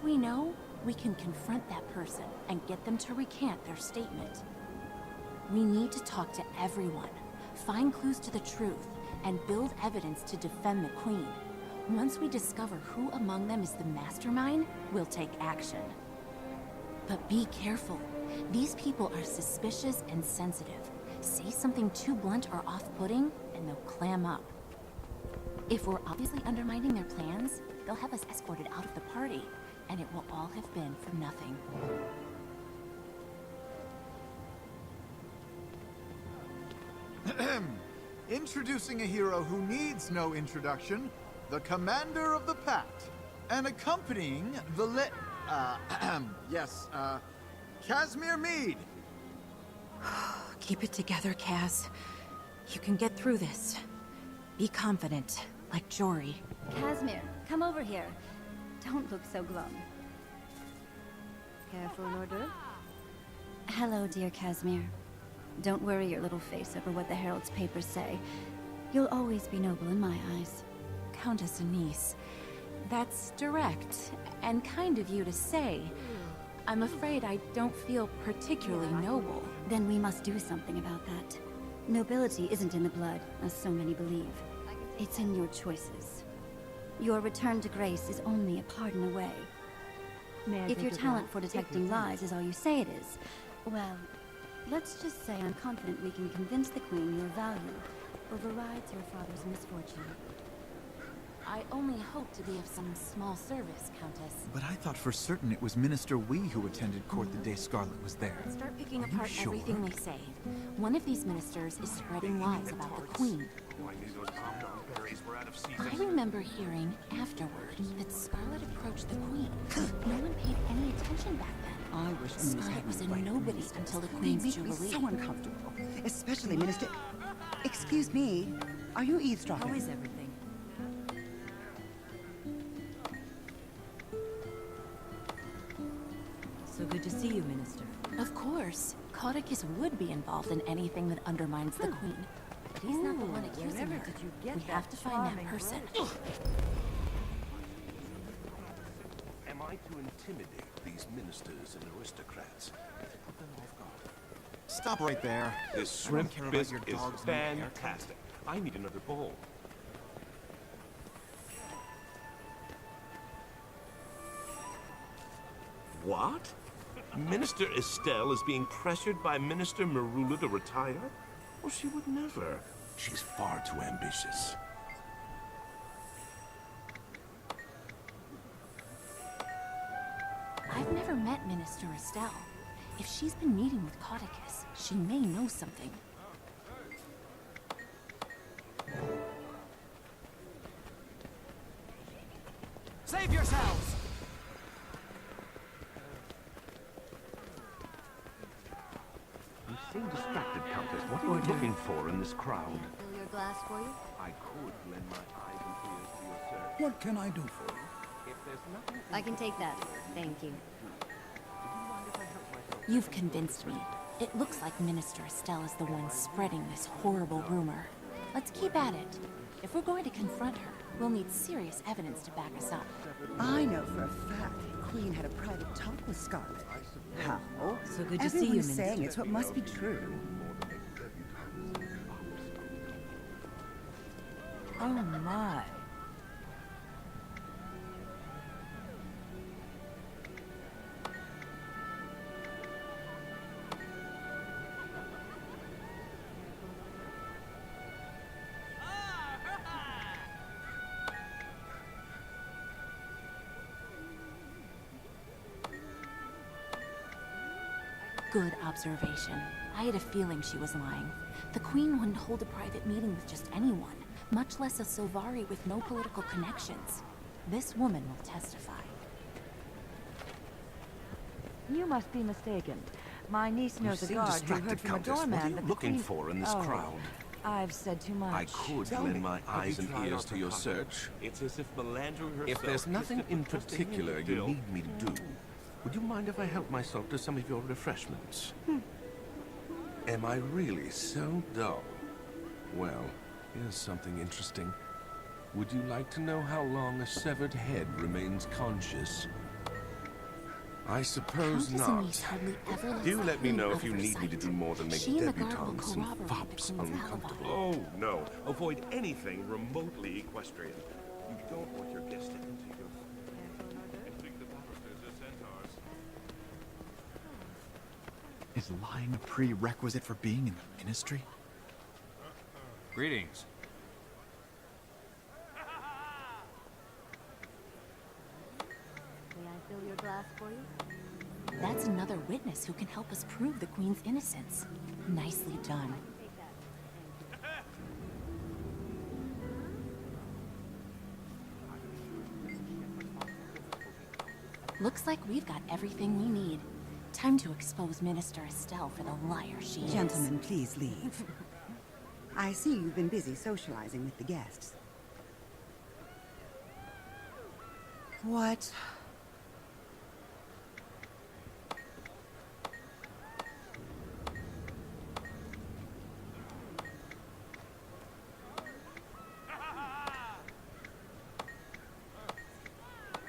Once we know, we can confront that person and get them to recant their statement. We need to talk to everyone, find clues to the truth, and build evidence to defend the Queen. Once we discover who among them is the mastermind, we'll take action. But be careful. These people are suspicious and sensitive. Say something too blunt or off-putting, and they'll clam up. If we're obviously undermining their plans, they'll have us escorted out of the party, and it will all have been for nothing. Introducing a hero who needs no introduction, the Commander of the Pact. And accompanying the Casimir Meade. Keep it together, Kaz. You can get through this. Be confident, like Jory. Casimir, come over here. Don't look so glum. Care for an hors d'oeuvre? Hello, dear Casimir. Don't worry your little face over what the Herald's papers say. You'll always be noble in my eyes. Countess Anise, that's direct and kind of you to say. I'm afraid I don't feel particularly noble. Then we must do something about that. Nobility isn't in the blood, as so many believe. It's in your choices. Your return to grace is only a pardon away. If your talent for detecting lies is all you say it is, well, let's just say I'm confident we can convince the Queen your value overrides your father's misfortune. I only hope to be of some small service, Countess. But I thought for certain it was Minister Wee who attended court the day Scarlet was there. Start picking apart everything they say. One of these ministers is spreading lies about the Queen. I remember hearing afterward that Scarlet approached the Queen. No one paid any attention back then. I wish Scarlet was a nobody until the Queen's They make me Jubilee. so uncomfortable, especially Minister. Excuse me, are you eavesdropping? How is everything? So good to see you, Minister. Of course, Caudicus would be involved in anything that undermines the Queen. But he's not the one accusing her. We have to find that person. Am I to intimidate these ministers and aristocrats? Put them off guard. Stop right there. This I don't shrimp care about bisque your is dogs and your haircut. fantastic. I need another bowl. What? Minister Estelle is being pressured by Minister Marula to retire? Oh, she would never. She's far too ambitious. I've never met Minister Estelle. If she's been meeting with Caudicus, she may know something. Save yourselves! You seem distracted, Countess. What are you looking for in this crowd? Fill your glass for you? I could lend my eyes and ears to your search. What can I do for you? If there's nothing... I can take that. Thank you. You've convinced me. It looks like Minister Estelle is the one spreading this horrible rumor. Let's keep at it. If we're going to confront her, we'll need serious evidence to back us up. I know for a fact the Queen had a private talk with Scarlet. How? So good to see Everyone you, is saying Minister. it's what must be true. Oh my. Good observation. I had a feeling she was lying. The Queen wouldn't hold a private meeting with just anyone, much less a Silvari with no political connections. This woman will testify. You must be mistaken. My niece knows a seem guard who distracted, heard from a Countess. What are doorman you that the looking Queen... for in this Oh, crowd? I've said too much. I could Tell lend me, my have eyes you and tried ears out to the your cocktail? search. It's as if Melandra herself... If there's nothing in particular you Bill. need me to do, would you mind if I help myself to some of your refreshments? Am I really so dull? Well, here's something interesting. Would you like to know how long a severed head remains conscious? I suppose Countess not. Anise hardly ever lets Do the let me Queen know out if you of her need me to sight. do more than make She and the guard will debutantes and corroborate the fops Queen's uncomfortable. alibi. Oh, no. Avoid anything remotely equestrian. You don't want your guest to enter your... and think the barristers are centaurs. Is lying a prerequisite for being in the ministry? Greetings. May I fill your glass for you? That's another witness who can help us prove the Queen's innocence. Nicely done. Looks like we've got everything we need. Time to expose Minister Estelle for the liar she is. Gentlemen, please leave. I see you've been busy socializing with the guests. What?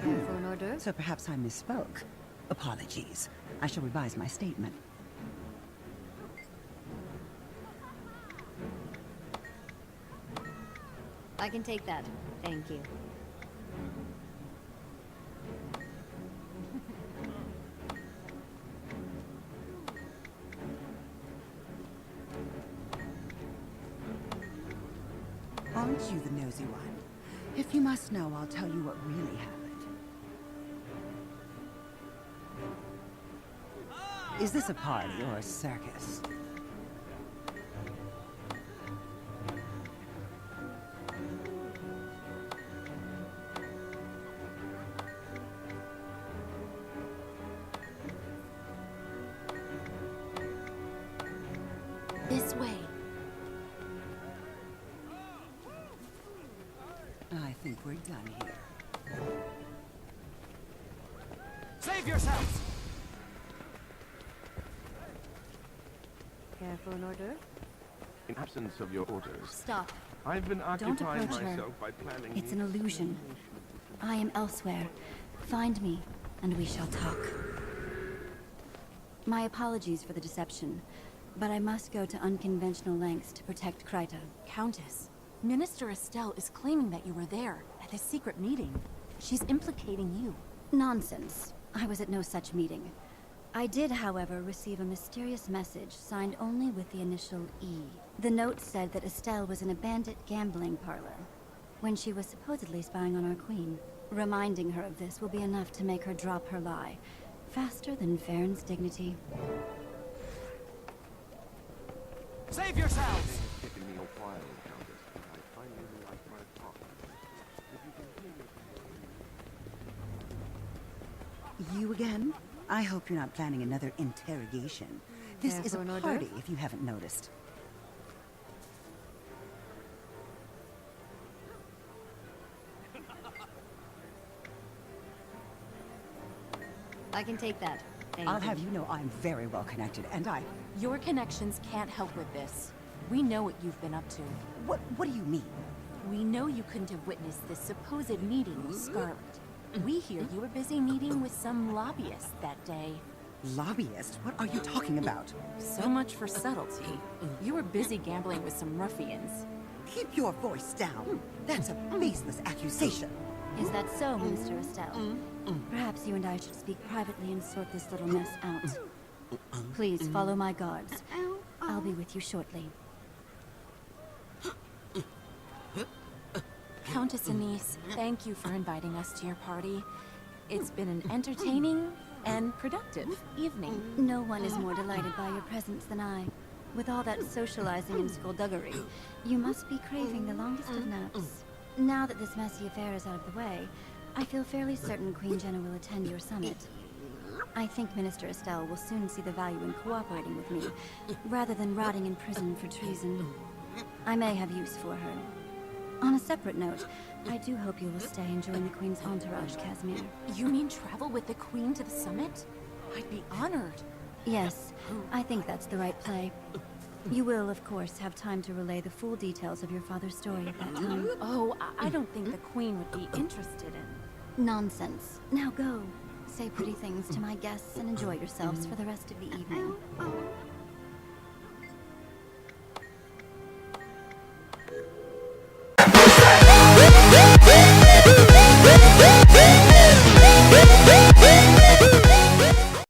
Care for an hors d'oeuvre? So perhaps I misspoke. Apologies. I shall revise my statement. I can take that. Thank you. Aren't you the nosy one? If you must know, I'll tell you what really happened. Is this a party or a circus? This way. I think we're done here. Save yourselves! Care for an hors d'oeuvre? In absence of your orders, Stop. I've been occupying approach her. myself by planning... It's an illusion. I am elsewhere. Find me, and we shall talk. My apologies for the deception, but I must go to unconventional lengths to protect Kryta. Countess, Minister Estelle is claiming that you were there at the secret meeting. She's implicating you. Nonsense. I was at no such meeting. I did, however, receive a mysterious message signed only with the initial E. The note said that Estelle was in a bandit gambling parlor when she was supposedly spying on our queen. Reminding her of this will be enough to make her drop her lie, faster than Farron's dignity. Save yourselves! It's taken me a while, Countess, but I finally like my talk. If you can hear me... You again? I hope you're not planning another interrogation. This Care is a for an hors party, d'oeuvre? if you haven't noticed. I can take that. Thank I'll you. have you know I'm very well connected, and Your connections can't help with this. We know what you've been up to. What do you mean? We know you couldn't have witnessed this supposed meeting with Scarlet. We hear you were busy meeting with some lobbyists that day. Lobbyist? What are you talking about? So much for subtlety. You were busy gambling with some ruffians. Keep your voice down. That's a baseless accusation. Is that so, Minister Estelle? Perhaps you and I should speak privately and sort this little mess out. Please follow my guards. I'll be with you shortly. Countess Anise, thank you for inviting us to your party. It's been an entertaining and productive evening. No one is more delighted by your presence than I. With all that socializing and skullduggery, you must be craving the longest of naps. Now that this messy affair is out of the way, I feel fairly certain Queen Jenna will attend your summit. I think Minister Estelle will soon see the value in cooperating with me, rather than rotting in prison for treason. I may have use for her. On a separate note, I do hope you will stay and join the Queen's entourage, Casimir. You mean travel with the Queen to the summit? I'd be honored. Yes, I think that's the right play. You will, of course, have time to relay the full details of your father's story at that time. Oh, I don't think the Queen would be interested in... Nonsense. Now go. Say pretty things to my guests and enjoy yourselves for the rest of the evening.